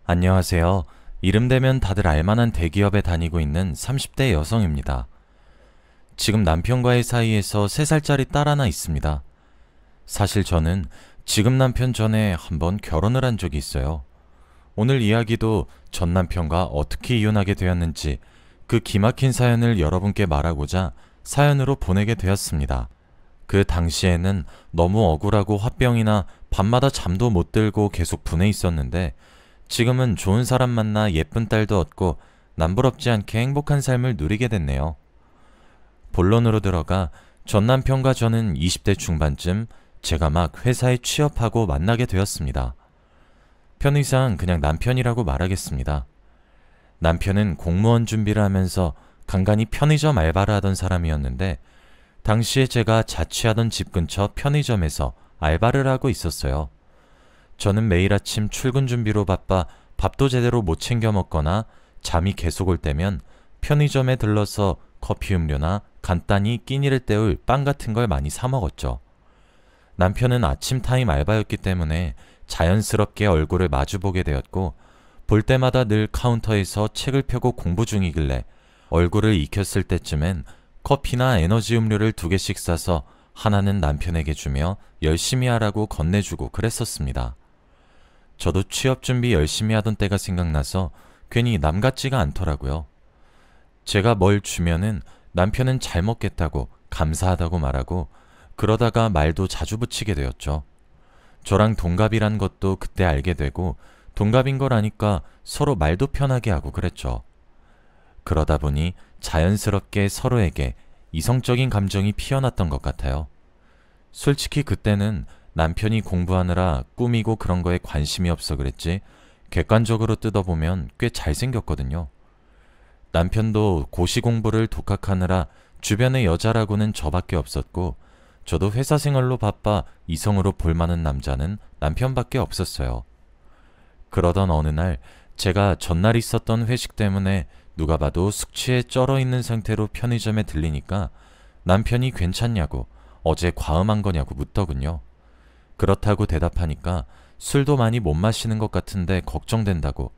안녕하세요. 이름 대면 다들 알만한 대기업에 다니고 있는 30대 여성입니다. 지금 남편과의 사이에서 3살짜리 딸 하나 있습니다. 사실 저는 지금 남편 전에 한번 결혼을 한 적이 있어요. 오늘 이야기도 전 남편과 어떻게 이혼하게 되었는지 그 기막힌 사연을 여러분께 말하고자 사연으로 보내게 되었습니다. 그 당시에는 너무 억울하고 화병이나 밤마다 잠도 못 들고 계속 분해 있었는데 지금은 좋은 사람 만나 예쁜 딸도 얻고 남부럽지 않게 행복한 삶을 누리게 됐네요. 본론으로 들어가 전 남편과 저는 20대 중반쯤 제가 막 회사에 취업하고 만나게 되었습니다. 편의상 그냥 남편이라고 말하겠습니다. 남편은 공무원 준비를 하면서 간간히 편의점 알바를 하던 사람이었는데 당시에 제가 자취하던 집 근처 편의점에서 알바를 하고 있었어요. 저는 매일 아침 출근 준비로 바빠 밥도 제대로 못 챙겨 먹거나 잠이 계속 올 때면 편의점에 들러서 커피 음료나 간단히 끼니를 때울 빵 같은 걸 많이 사 먹었죠. 남편은 아침 타임 알바였기 때문에 자연스럽게 얼굴을 마주보게 되었고 볼 때마다 늘 카운터에서 책을 펴고 공부 중이길래 얼굴을 익혔을 때쯤엔 커피나 에너지 음료를 2개씩 사서 하나는 남편에게 주며 열심히 하라고 건네주고 그랬었습니다. 저도 취업 준비 열심히 하던 때가 생각나서 괜히 남 같지가 않더라고요. 제가 뭘 주면은 남편은 잘 먹겠다고 감사하다고 말하고 그러다가 말도 자주 붙이게 되었죠. 저랑 동갑이란 것도 그때 알게 되고 동갑인 걸 아니까 서로 말도 편하게 하고 그랬죠. 그러다 보니 자연스럽게 서로에게 이성적인 감정이 피어났던 것 같아요. 솔직히 그때는 남편이 공부하느라 꾸미고 그런 거에 관심이 없어 그랬지 객관적으로 뜯어보면 꽤 잘생겼거든요. 남편도 고시 공부를 독학하느라 주변에 여자라고는 저밖에 없었고 저도 회사 생활로 바빠 이성으로 볼만한 남자는 남편밖에 없었어요. 그러던 어느 날 제가 전날 있었던 회식 때문에 누가 봐도 숙취에 쩔어 있는 상태로 편의점에 들리니까 남편이 괜찮냐고 어제 과음한 거냐고 묻더군요. 그렇다고 대답하니까 술도 많이 못 마시는 것 같은데 걱정된다고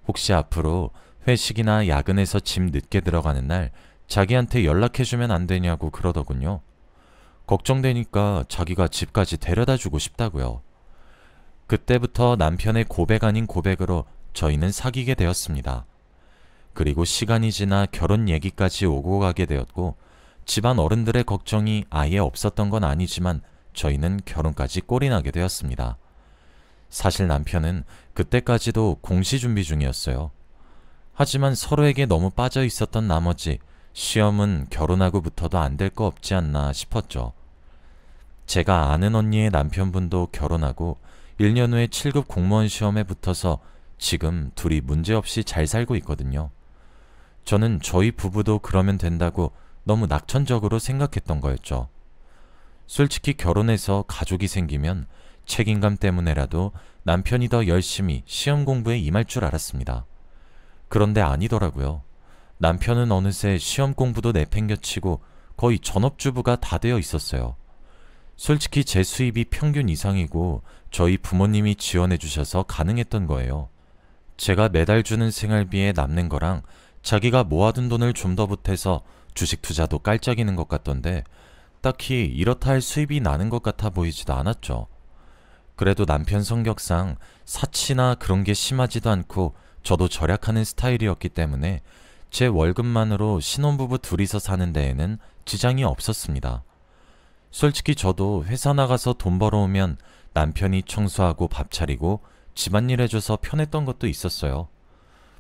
혹시 앞으로 회식이나 야근해서 집 늦게 들어가는 날 자기한테 연락해주면 안 되냐고 그러더군요. 걱정되니까 자기가 집까지 데려다 주고 싶다고요. 그때부터 남편의 고백 아닌 고백으로 저희는 사귀게 되었습니다. 그리고 시간이 지나 결혼 얘기까지 오고 가게 되었고 집안 어른들의 걱정이 아예 없었던 건 아니지만 저희는 결혼까지 꼴이 나게 되었습니다. 사실 남편은 그때까지도 공시 준비 중이었어요. 하지만 서로에게 너무 빠져 있었던 나머지 시험은 결혼하고부터도 안 될 거 없지 않나 싶었죠. 제가 아는 언니의 남편분도 결혼하고 1년 후에 7급 공무원 시험에 붙어서 지금 둘이 문제없이 잘 살고 있거든요. 저는 저희 부부도 그러면 된다고 너무 낙천적으로 생각했던 거였죠. 솔직히 결혼해서 가족이 생기면 책임감 때문에라도 남편이 더 열심히 시험 공부에 임할 줄 알았습니다. 그런데 아니더라고요. 남편은 어느새 시험 공부도 내팽겨치고 거의 전업주부가 다 되어 있었어요. 솔직히 제 수입이 평균 이상이고 저희 부모님이 지원해 주셔서 가능했던 거예요. 제가 매달 주는 생활비에 남는 거랑 자기가 모아둔 돈을 좀 더 보태서 주식 투자도 깔짝이는 것 같던데 딱히 이렇다 할 수입이 나는 것 같아 보이지도 않았죠. 그래도 남편 성격상 사치나 그런 게 심하지도 않고 저도 절약하는 스타일이었기 때문에 제 월급만으로 신혼부부 둘이서 사는 데에는 지장이 없었습니다. 솔직히 저도 회사 나가서 돈 벌어오면 남편이 청소하고 밥 차리고 집안일 해줘서 편했던 것도 있었어요.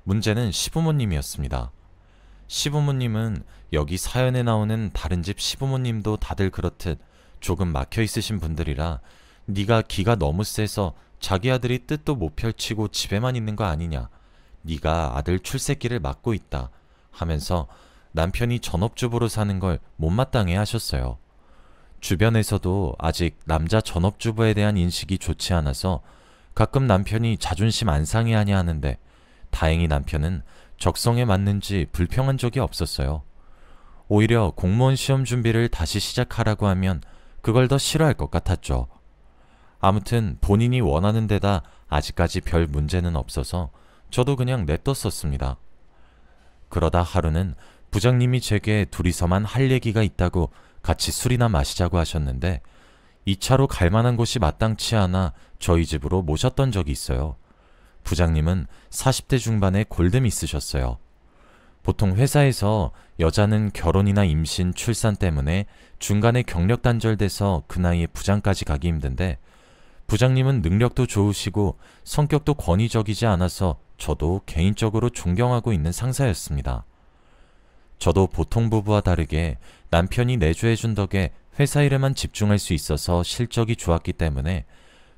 문제는 시부모님이었습니다. 시부모님은 여기 사연에 나오는 다른 집 시부모님도 다들 그렇듯 조금 막혀 있으신 분들이라 네가 기가 너무 세서 자기 아들이 뜻도 못 펼치고 집에만 있는 거 아니냐, 네가 아들 출세기를 막고 있다 하면서 남편이 전업주부로 사는 걸 못마땅해 하셨어요. 주변에서도 아직 남자 전업주부에 대한 인식이 좋지 않아서 가끔 남편이 자존심 안 상해하냐 하는데 다행히 남편은 적성에 맞는지 불평한 적이 없었어요. 오히려 공무원 시험 준비를 다시 시작하라고 하면 그걸 더 싫어할 것 같았죠. 아무튼 본인이 원하는 데다 아직까지 별 문제는 없어서 저도 그냥 냅뒀었습니다. 그러다 하루는 부장님이 제게 둘이서만 할 얘기가 있다고 같이 술이나 마시자고 하셨는데 2차로 갈 만한 곳이 마땅치 않아 저희 집으로 모셨던 적이 있어요. 부장님은 40대 중반에 골든 있으셨어요. 보통 회사에서 여자는 결혼이나 임신, 출산 때문에 중간에 경력 단절돼서 그 나이에 부장까지 가기 힘든데 부장님은 능력도 좋으시고 성격도 권위적이지 않아서 저도 개인적으로 존경하고 있는 상사였습니다. 저도 보통 부부와 다르게 남편이 내조해준 덕에 회사 일에만 집중할 수 있어서 실적이 좋았기 때문에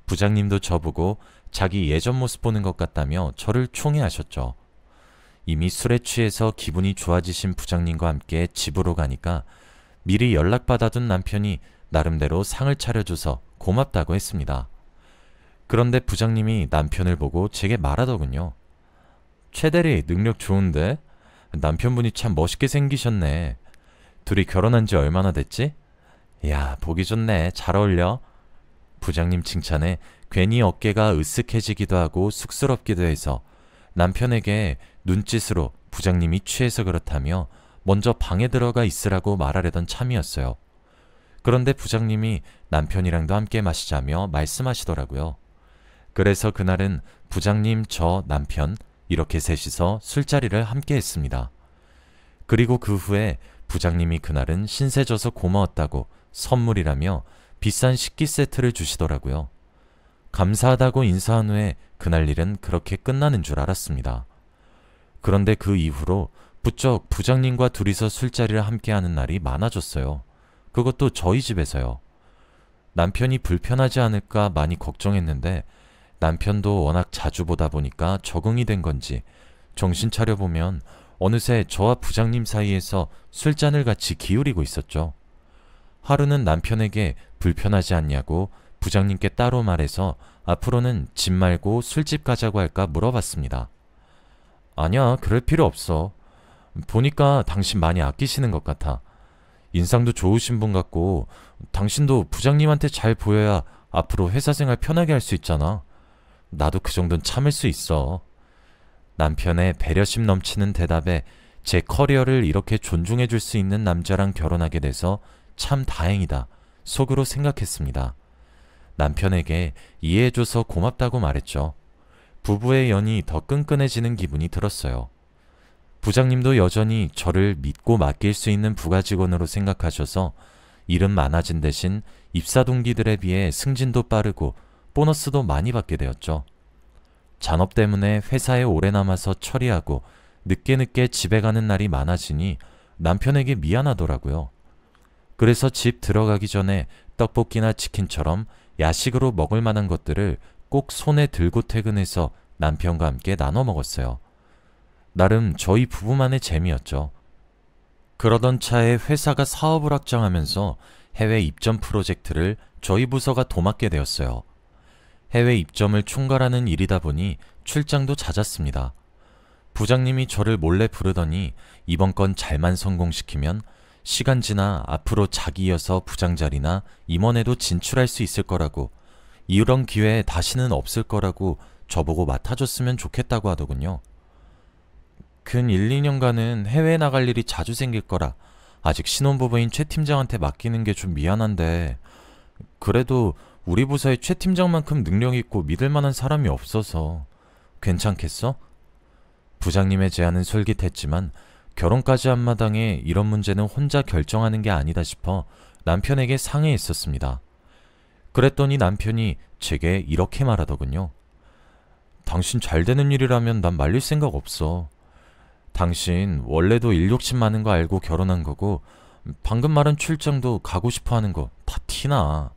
부장님도 저보고 자기 예전 모습 보는 것 같다며 저를 총애하셨죠. 이미 술에 취해서 기분이 좋아지신 부장님과 함께 집으로 가니까 미리 연락받아둔 남편이 나름대로 상을 차려줘서 고맙다고 했습니다. 그런데 부장님이 남편을 보고 제게 말하더군요. 최 대리 능력 좋은데? 남편분이 참 멋있게 생기셨네. 둘이 결혼한 지 얼마나 됐지? 야, 보기 좋네. 잘 어울려. 부장님 칭찬에 괜히 어깨가 으쓱해지기도 하고 쑥스럽기도 해서 남편에게 눈짓으로 부장님이 취해서 그렇다며 먼저 방에 들어가 있으라고 말하려던 참이었어요. 그런데 부장님이 남편이랑도 함께 마시자며 말씀하시더라고요. 그래서 그날은 부장님, 저, 남편 이렇게 셋이서 술자리를 함께 했습니다. 그리고 그 후에 부장님이 그날은 신세 져서 고마웠다고 선물이라며 비싼 식기 세트를 주시더라고요. 감사하다고 인사한 후에 그날 일은 그렇게 끝나는 줄 알았습니다. 그런데 그 이후로 부쩍 부장님과 둘이서 술자리를 함께하는 날이 많아졌어요. 그것도 저희 집에서요. 남편이 불편하지 않을까 많이 걱정했는데 남편도 워낙 자주 보다 보니까 적응이 된 건지 정신 차려보면 어느새 저와 부장님 사이에서 술잔을 같이 기울이고 있었죠. 하루는 남편에게 불편하지 않냐고 부장님께 따로 말해서 앞으로는 집 말고 술집 가자고 할까 물어봤습니다. 아니야, 그럴 필요 없어. 보니까 당신 많이 아끼시는 것 같아. 인상도 좋으신 분 같고 당신도 부장님한테 잘 보여야 앞으로 회사 생활 편하게 할 수 있잖아. 나도 그 정도는 참을 수 있어. 남편의 배려심 넘치는 대답에 제 커리어를 이렇게 존중해 줄 수 있는 남자랑 결혼하게 돼서 참 다행이다 속으로 생각했습니다. 남편에게 이해해줘서 고맙다고 말했죠. 부부의 연이 더 끈끈해지는 기분이 들었어요. 부장님도 여전히 저를 믿고 맡길 수 있는 부가직원으로 생각하셔서 일은 많아진 대신 입사 동기들에 비해 승진도 빠르고 보너스도 많이 받게 되었죠. 잔업 때문에 회사에 오래 남아서 처리하고 늦게 집에 가는 날이 많아지니 남편에게 미안하더라고요. 그래서 집 들어가기 전에 떡볶이나 치킨처럼 야식으로 먹을 만한 것들을 꼭 손에 들고 퇴근해서 남편과 함께 나눠 먹었어요. 나름 저희 부부만의 재미였죠. 그러던 차에 회사가 사업을 확장하면서 해외 입점 프로젝트를 저희 부서가 도맡게 되었어요. 해외 입점을 총괄하는 일이다 보니 출장도 잦았습니다. 부장님이 저를 몰래 부르더니 이번 건 잘만 성공시키면 시간 지나 앞으로 자기 이어서 부장 자리나 임원에도 진출할 수 있을 거라고, 이런 기회 다시는 없을 거라고 저보고 맡아줬으면 좋겠다고 하더군요. 근 1, 2년간은 해외에 나갈 일이 자주 생길 거라 아직 신혼부부인 최 팀장한테 맡기는 게 좀 미안한데, 그래도 우리 부서에 최 팀장만큼 능력 있고 믿을 만한 사람이 없어서 괜찮겠어? 부장님의 제안은 솔깃했지만 결혼까지 한 마당에 이런 문제는 혼자 결정하는 게 아니다 싶어 남편에게 상의했었습니다. 그랬더니 남편이 제게 이렇게 말하더군요. 당신 잘 되는 일이라면 난 말릴 생각 없어. 당신 원래도 일 욕심 많은 거 알고 결혼한 거고 방금 말한 출장도 가고 싶어 하는 거 다 티나.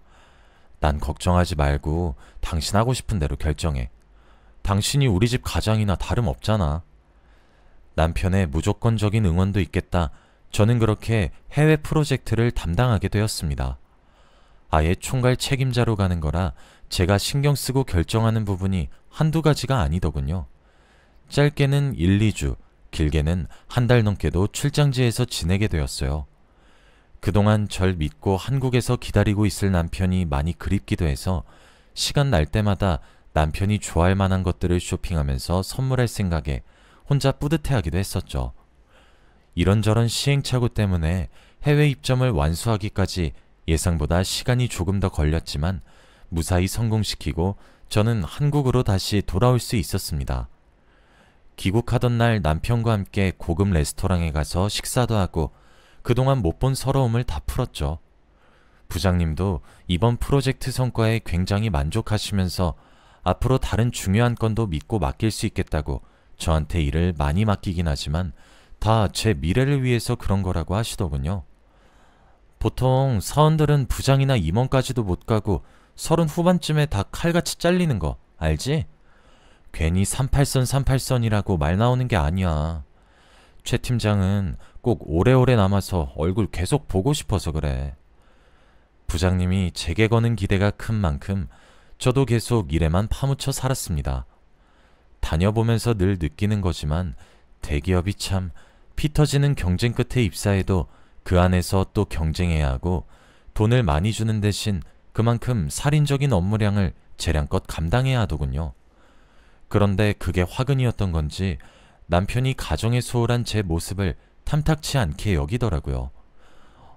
난 걱정하지 말고 당신 하고 싶은 대로 결정해. 당신이 우리 집 가장이나 다름없잖아. 남편의 무조건적인 응원도 있겠다. 저는 그렇게 해외 프로젝트를 담당하게 되었습니다. 아예 총괄 책임자로 가는 거라 제가 신경 쓰고 결정하는 부분이 한두 가지가 아니더군요. 짧게는 1, 2주, 길게는 한 달 넘게도 출장지에서 지내게 되었어요. 그동안 절 믿고 한국에서 기다리고 있을 남편이 많이 그립기도 해서 시간 날 때마다 남편이 좋아할 만한 것들을 쇼핑하면서 선물할 생각에 혼자 뿌듯해하기도 했었죠. 이런저런 시행착오 때문에 해외 입점을 완수하기까지 예상보다 시간이 조금 더 걸렸지만 무사히 성공시키고 저는 한국으로 다시 돌아올 수 있었습니다. 귀국하던 날 남편과 함께 고급 레스토랑에 가서 식사도 하고 그동안 못 본 서러움을 다 풀었죠. 부장님도 이번 프로젝트 성과에 굉장히 만족하시면서 앞으로 다른 중요한 건도 믿고 맡길 수 있겠다고 저한테 일을 많이 맡기긴 하지만 다 제 미래를 위해서 그런 거라고 하시더군요. 보통 사원들은 부장이나 임원까지도 못 가고 30 후반쯤에 다 칼같이 잘리는 거 알지? 괜히 38선 38선이라고 말 나오는 게 아니야. 최 팀장은 꼭 오래오래 남아서 얼굴 계속 보고 싶어서 그래. 부장님이 제게 거는 기대가 큰 만큼 저도 계속 일에만 파묻혀 살았습니다. 다녀보면서 늘 느끼는 거지만 대기업이 참 피 터지는 경쟁 끝에 입사해도 그 안에서 또 경쟁해야 하고 돈을 많이 주는 대신 그만큼 살인적인 업무량을 재량껏 감당해야 하더군요. 그런데 그게 화근이었던 건지 남편이 가정에 소홀한 제 모습을 탐탁치 않게 여기더라고요.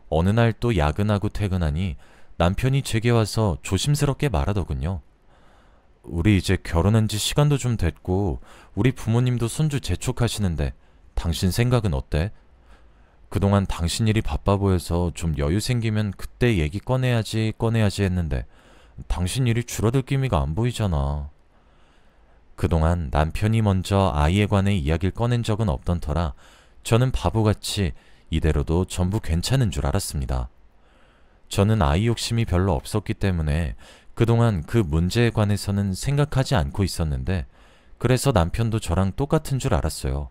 어느 날 또 야근하고 퇴근하니 남편이 제게 와서 조심스럽게 말하더군요. 우리 이제 결혼한 지 시간도 좀 됐고 우리 부모님도 손주 재촉하시는데 당신 생각은 어때? 그동안 당신 일이 바빠 보여서 좀 여유 생기면 그때 얘기 꺼내야지 했는데 당신 일이 줄어들 기미가 안 보이잖아. 그동안 남편이 먼저 아이에 관해 이야기를 꺼낸 적은 없던 터라 저는 바보같이 이대로도 전부 괜찮은 줄 알았습니다. 저는 아이 욕심이 별로 없었기 때문에 그동안 그 문제에 관해서는 생각하지 않고 있었는데 그래서 남편도 저랑 똑같은 줄 알았어요.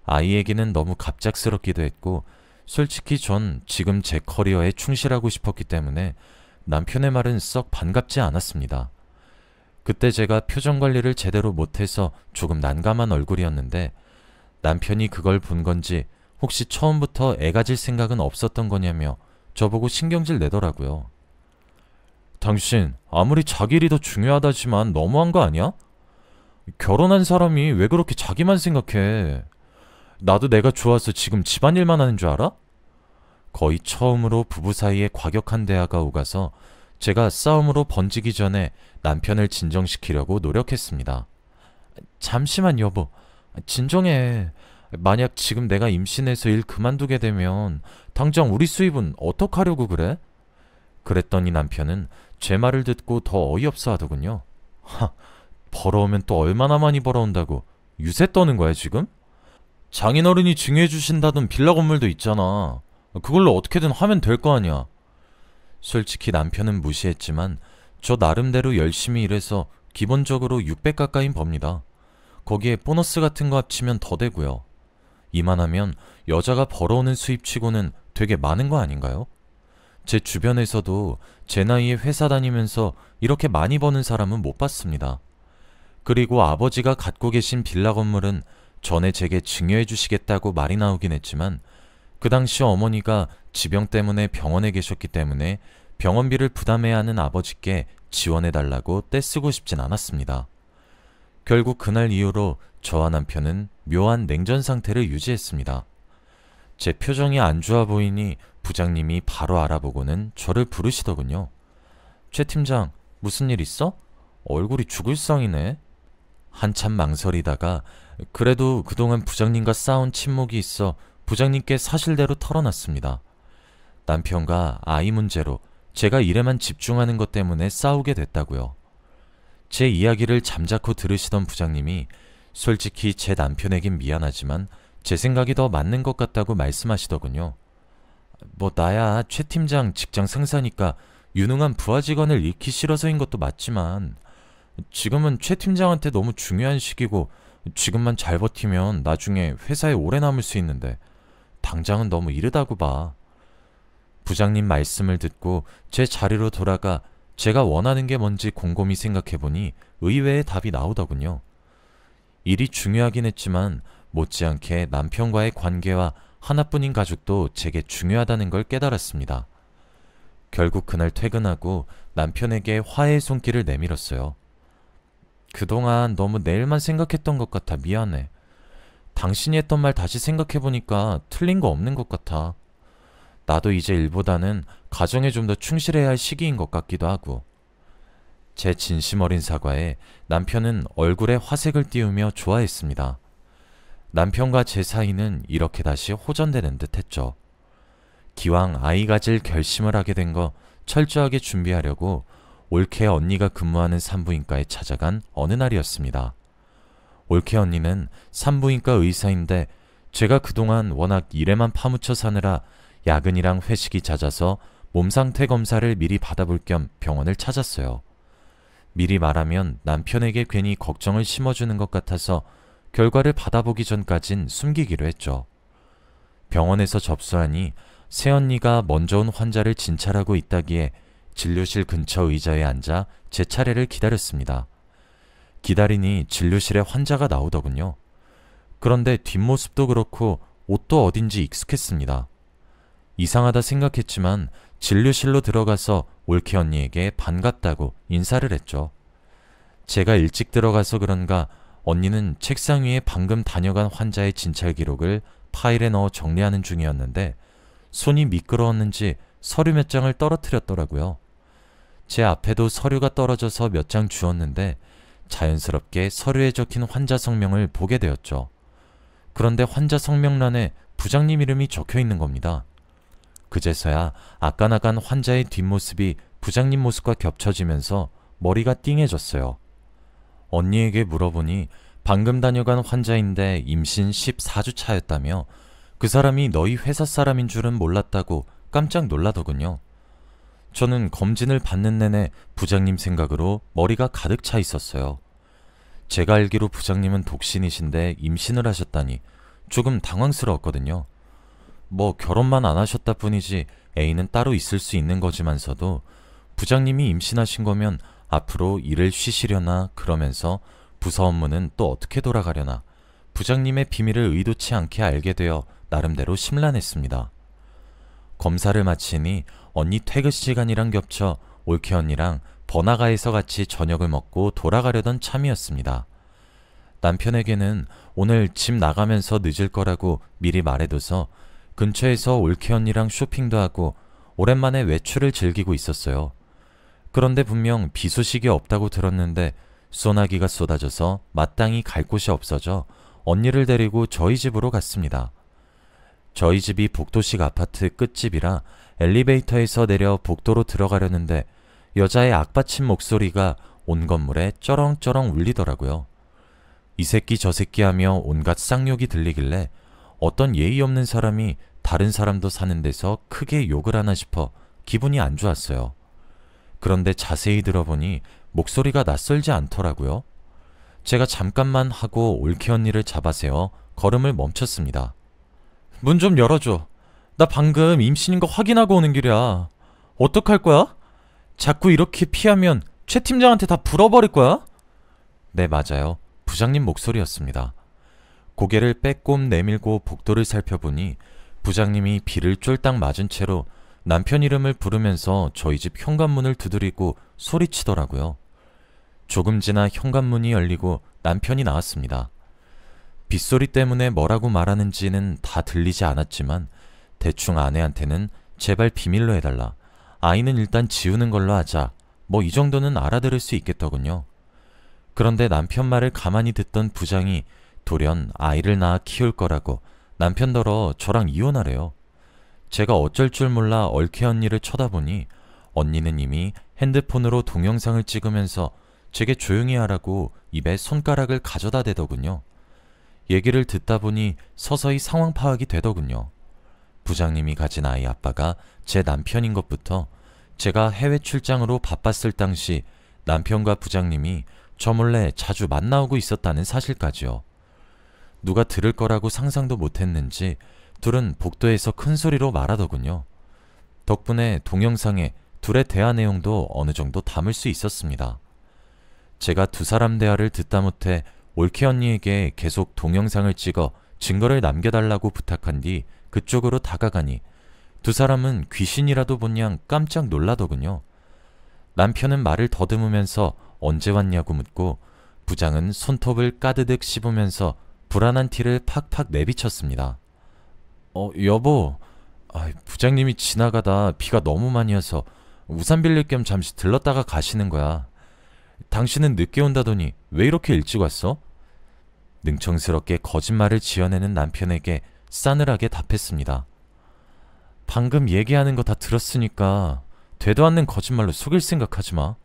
아이 얘기는 너무 갑작스럽기도 했고 솔직히 전 지금 제 커리어에 충실하고 싶었기 때문에 남편의 말은 썩 반갑지 않았습니다. 그때 제가 표정 관리를 제대로 못해서 조금 난감한 얼굴이었는데 남편이 그걸 본 건지 혹시 처음부터 애 가질 생각은 없었던 거냐며 저보고 신경질 내더라고요. 당신 아무리 자기 일이 더 중요하다지만 너무한 거 아니야? 결혼한 사람이 왜 그렇게 자기만 생각해? 나도 내가 좋아서 지금 집안일만 하는 줄 알아? 거의 처음으로 부부 사이에 과격한 대화가 오가서 제가 싸움으로 번지기 전에 남편을 진정시키려고 노력했습니다. 잠시만 여보, 진정해. 만약 지금 내가 임신해서 일 그만두게 되면 당장 우리 수입은 어떡하려고 그래? 그랬더니 남편은 제 말을 듣고 더 어이없어 하더군요. 벌어오면 또 얼마나 많이 벌어온다고 유세 떠는 거야 지금? 장인어른이 증여해 주신다던 빌라 건물도 있잖아. 그걸로 어떻게든 하면 될 거 아니야. 솔직히 남편은 무시했지만 저 나름대로 열심히 일해서 기본적으로 600 가까이 법니다. 거기에 보너스 같은 거 합치면 더 되고요. 이만하면 여자가 벌어오는 수입치고는 되게 많은 거 아닌가요? 제 주변에서도 제 나이에 회사 다니면서 이렇게 많이 버는 사람은 못 봤습니다. 그리고 아버지가 갖고 계신 빌라 건물은 전에 제게 증여해 주시겠다고 말이 나오긴 했지만 그 당시 어머니가 지병 때문에 병원에 계셨기 때문에 병원비를 부담해야 하는 아버지께 지원해달라고 떼쓰고 싶진 않았습니다. 결국 그날 이후로 저와 남편은 묘한 냉전 상태를 유지했습니다. 제 표정이 안 좋아 보이니 부장님이 바로 알아보고는 저를 부르시더군요. 최 팀장, 무슨 일 있어? 얼굴이 죽을 상이네. 한참 망설이다가 그래도 그동안 부장님과 싸운 친목이 있어 부장님께 사실대로 털어놨습니다. 남편과 아이 문제로 제가 일에만 집중하는 것 때문에 싸우게 됐다고요. 제 이야기를 잠자코 들으시던 부장님이 솔직히 제 남편에겐 미안하지만 제 생각이 더 맞는 것 같다고 말씀하시더군요. 뭐 나야 최 팀장 직장 상사니까 유능한 부하 직원을 잃기 싫어서인 것도 맞지만 지금은 최 팀장한테 너무 중요한 시기고 지금만 잘 버티면 나중에 회사에 오래 남을 수 있는데 당장은 너무 이르다고 봐. 부장님 말씀을 듣고 제 자리로 돌아가 제가 원하는 게 뭔지 곰곰이 생각해보니 의외의 답이 나오더군요. 일이 중요하긴 했지만 못지않게 남편과의 관계와 하나뿐인 가족도 제게 중요하다는 걸 깨달았습니다. 결국 그날 퇴근하고 남편에게 화해의 손길을 내밀었어요. 그동안 너무 내 일만 생각했던 것 같아. 미안해. 당신이 했던 말 다시 생각해보니까 틀린 거 없는 것 같아. 나도 이제 일보다는 가정에 좀 더 충실해야 할 시기인 것 같기도 하고. 제 진심 어린 사과에 남편은 얼굴에 화색을 띄우며 좋아했습니다. 남편과 제 사이는 이렇게 다시 호전되는 듯 했죠. 기왕 아이 가질 결심을 하게 된 거 철저하게 준비하려고 올케 언니가 근무하는 산부인과에 찾아간 어느 날이었습니다. 올케 언니는 산부인과 의사인데 제가 그동안 워낙 일에만 파묻혀 사느라 야근이랑 회식이 잦아서 몸 상태 검사를 미리 받아볼 겸 병원을 찾았어요. 미리 말하면 남편에게 괜히 걱정을 심어주는 것 같아서 결과를 받아보기 전까진 숨기기로 했죠. 병원에서 접수하니 새언니가 먼저 온 환자를 진찰하고 있다기에 진료실 근처 의자에 앉아 제 차례를 기다렸습니다. 기다리니 진료실에 환자가 나오더군요. 그런데 뒷모습도 그렇고 옷도 어딘지 익숙했습니다. 이상하다 생각했지만 진료실로 들어가서 올케 언니에게 반갑다고 인사를 했죠. 제가 일찍 들어가서 그런가 언니는 책상 위에 방금 다녀간 환자의 진찰 기록을 파일에 넣어 정리하는 중이었는데 손이 미끄러웠는지 서류 몇 장을 떨어뜨렸더라고요. 제 앞에도 서류가 떨어져서 몇 장 주었는데 자연스럽게 서류에 적힌 환자 성명을 보게 되었죠. 그런데 환자 성명란에 부장님 이름이 적혀 있는 겁니다. 그제서야 아까 나간 환자의 뒷모습이 부장님 모습과 겹쳐지면서 머리가 띵해졌어요. 언니에게 물어보니 방금 다녀간 환자인데 임신 14주 차였다며 그 사람이 너희 회사 사람인 줄은 몰랐다고 깜짝 놀라더군요. 저는 검진을 받는 내내 부장님 생각으로 머리가 가득 차 있었어요. 제가 알기로 부장님은 독신이신데 임신을 하셨다니 조금 당황스러웠거든요. 뭐 결혼만 안 하셨다 뿐이지 애인은 따로 있을 수 있는 거지만서도 부장님이 임신하신 거면 앞으로 일을 쉬시려나 그러면서 부서 업무는 또 어떻게 돌아가려나 부장님의 비밀을 의도치 않게 알게 되어 나름대로 심란했습니다. 검사를 마치니 언니 퇴근 시간이랑 겹쳐 올케 언니랑 번화가에서 같이 저녁을 먹고 돌아가려던 참이었습니다. 남편에게는 오늘 집 나가면서 늦을 거라고 미리 말해둬서 근처에서 올케 언니랑 쇼핑도 하고 오랜만에 외출을 즐기고 있었어요. 그런데 분명 비 소식이 없다고 들었는데 소나기가 쏟아져서 마땅히 갈 곳이 없어져 언니를 데리고 저희 집으로 갔습니다. 저희 집이 복도식 아파트 끝집이라 엘리베이터에서 내려 복도로 들어가려는데 여자의 악받친 목소리가 온 건물에 쩌렁쩌렁 울리더라고요. 이 새끼 저 새끼 하며 온갖 쌍욕이 들리길래 어떤 예의 없는 사람이 다른 사람도 사는 데서 크게 욕을 하나 싶어 기분이 안 좋았어요. 그런데 자세히 들어보니 목소리가 낯설지 않더라고요. 제가 잠깐만 하고 올케 언니를 잡아세워 걸음을 멈췄습니다. 문 좀 열어줘. 나 방금 임신인 거 확인하고 오는 길이야. 어떡할 거야? 자꾸 이렇게 피하면 최 팀장한테 다 불어버릴 거야? 네, 맞아요. 부장님 목소리였습니다. 고개를 빼꼼 내밀고 복도를 살펴보니 부장님이 비를 쫄딱 맞은 채로 남편 이름을 부르면서 저희 집 현관문을 두드리고 소리치더라고요. 조금 지나 현관문이 열리고 남편이 나왔습니다. 빗소리 때문에 뭐라고 말하는지는 다 들리지 않았지만 대충 아내한테는 제발 비밀로 해달라. 아이는 일단 지우는 걸로 하자. 뭐 이 정도는 알아들을 수 있겠더군요. 그런데 남편 말을 가만히 듣던 부장이 돌연 아이를 낳아 키울 거라고 남편더러 저랑 이혼하래요. 제가 어쩔 줄 몰라 올케 언니를 쳐다보니 언니는 이미 핸드폰으로 동영상을 찍으면서 제게 조용히 하라고 입에 손가락을 가져다 대더군요. 얘기를 듣다 보니 서서히 상황 파악이 되더군요. 부장님이 가진 아이 아빠가 제 남편인 것부터 제가 해외 출장으로 바빴을 당시 남편과 부장님이 저 몰래 자주 만나오고 있었다는 사실까지요. 누가 들을 거라고 상상도 못했는지 둘은 복도에서 큰 소리로 말하더군요. 덕분에 동영상에 둘의 대화 내용도 어느 정도 담을 수 있었습니다. 제가 두 사람 대화를 듣다 못해 올케 언니에게 계속 동영상을 찍어 증거를 남겨달라고 부탁한 뒤 그쪽으로 다가가니 두 사람은 귀신이라도 본 양 깜짝 놀라더군요. 남편은 말을 더듬으면서 언제 왔냐고 묻고 부장은 손톱을 까드득 씹으면서 불안한 티를 팍팍 내비쳤습니다. 여보. 부장님이 지나가다 비가 너무 많이 와서 우산 빌릴 겸 잠시 들렀다가 가시는 거야. 당신은 늦게 온다더니 왜 이렇게 일찍 왔어? 능청스럽게 거짓말을 지어내는 남편에게 싸늘하게 답했습니다. 방금 얘기하는 거 다 들었으니까 되도 않는 거짓말로 속일 생각하지 마.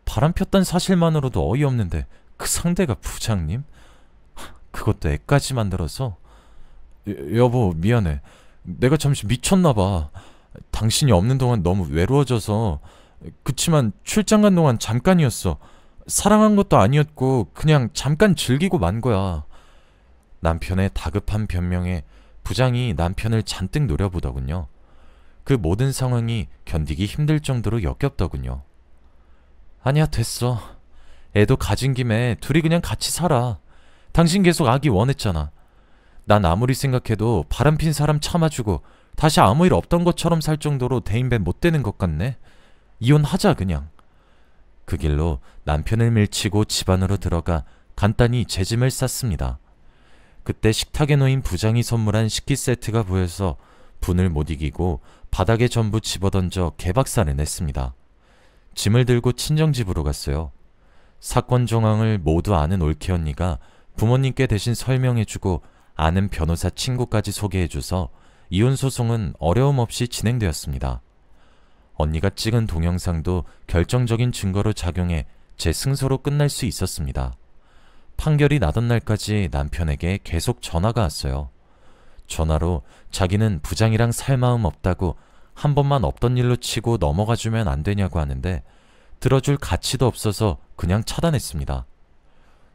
바람 폈단 사실만으로도 어이없는데 그 상대가 부장님? 그것도 애까지 만들어서. 여보, 미안해. 내가 잠시 미쳤나 봐. 당신이 없는 동안 너무 외로워져서. 그치만 출장 간 동안 잠깐이었어. 사랑한 것도 아니었고 그냥 잠깐 즐기고 만 거야. 남편의 다급한 변명에 부장이 남편을 잔뜩 노려보더군요. 그 모든 상황이 견디기 힘들 정도로 역겹더군요. 아니야, 됐어. 애도 가진 김에 둘이 그냥 같이 살아. 당신 계속 아기 원했잖아. 난 아무리 생각해도 바람핀 사람 참아주고 다시 아무 일 없던 것처럼 살 정도로 대인배 못 되는 것 같네. 이혼하자 그냥. 그 길로 남편을 밀치고 집 안으로 들어가 간단히 제 짐을 쌌습니다. 그때 식탁에 놓인 부장이 선물한 식기 세트가 보여서 분을 못 이기고 바닥에 전부 집어던져 개박살을 냈습니다. 짐을 들고 친정집으로 갔어요. 사건 정황을 모두 아는 올케 언니가 부모님께 대신 설명해주고 아는 변호사 친구까지 소개해줘서 이혼 소송은 어려움 없이 진행되었습니다. 언니가 찍은 동영상도 결정적인 증거로 작용해 제 승소로 끝날 수 있었습니다. 판결이 나던 날까지 남편에게 계속 전화가 왔어요. 전화로 자기는 부장이랑 살 마음 없다고 한 번만 없던 일로 치고 넘어가주면 안 되냐고 하는데 들어줄 가치도 없어서 그냥 차단했습니다.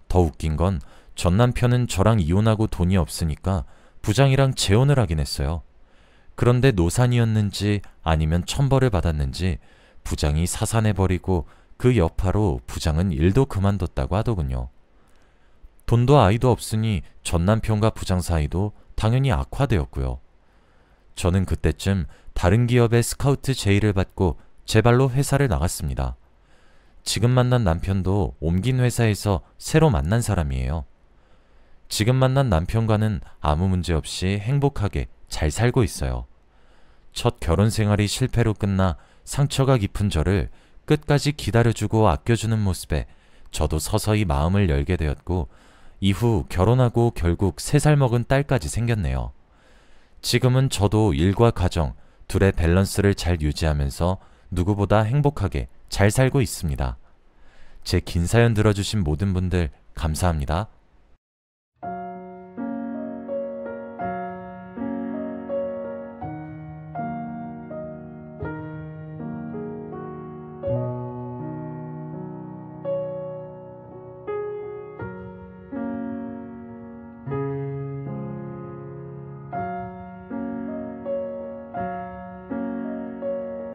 더 웃긴 건 전 남편은 저랑 이혼하고 돈이 없으니까 부장이랑 재혼을 하긴 했어요. 그런데 노산이었는지 아니면 천벌을 받았는지 부장이 사산해버리고 그 여파로 부장은 일도 그만뒀다고 하더군요. 돈도 아이도 없으니 전 남편과 부장 사이도 당연히 악화되었고요. 저는 그때쯤 다른 기업의 스카우트 제의를 받고 제 발로 회사를 나갔습니다. 지금 만난 남편도 옮긴 회사에서 새로 만난 사람이에요. 지금 만난 남편과는 아무 문제 없이 행복하게 잘 살고 있어요. 첫 결혼 생활이 실패로 끝나 상처가 깊은 저를 끝까지 기다려주고 아껴주는 모습에 저도 서서히 마음을 열게 되었고 이후 결혼하고 결국 3살 먹은 딸까지 생겼네요. 지금은 저도 일과 가정 둘의 밸런스를 잘 유지하면서 누구보다 행복하게 잘 살고 있습니다. 제 긴 사연 들어주신 모든 분들 감사합니다.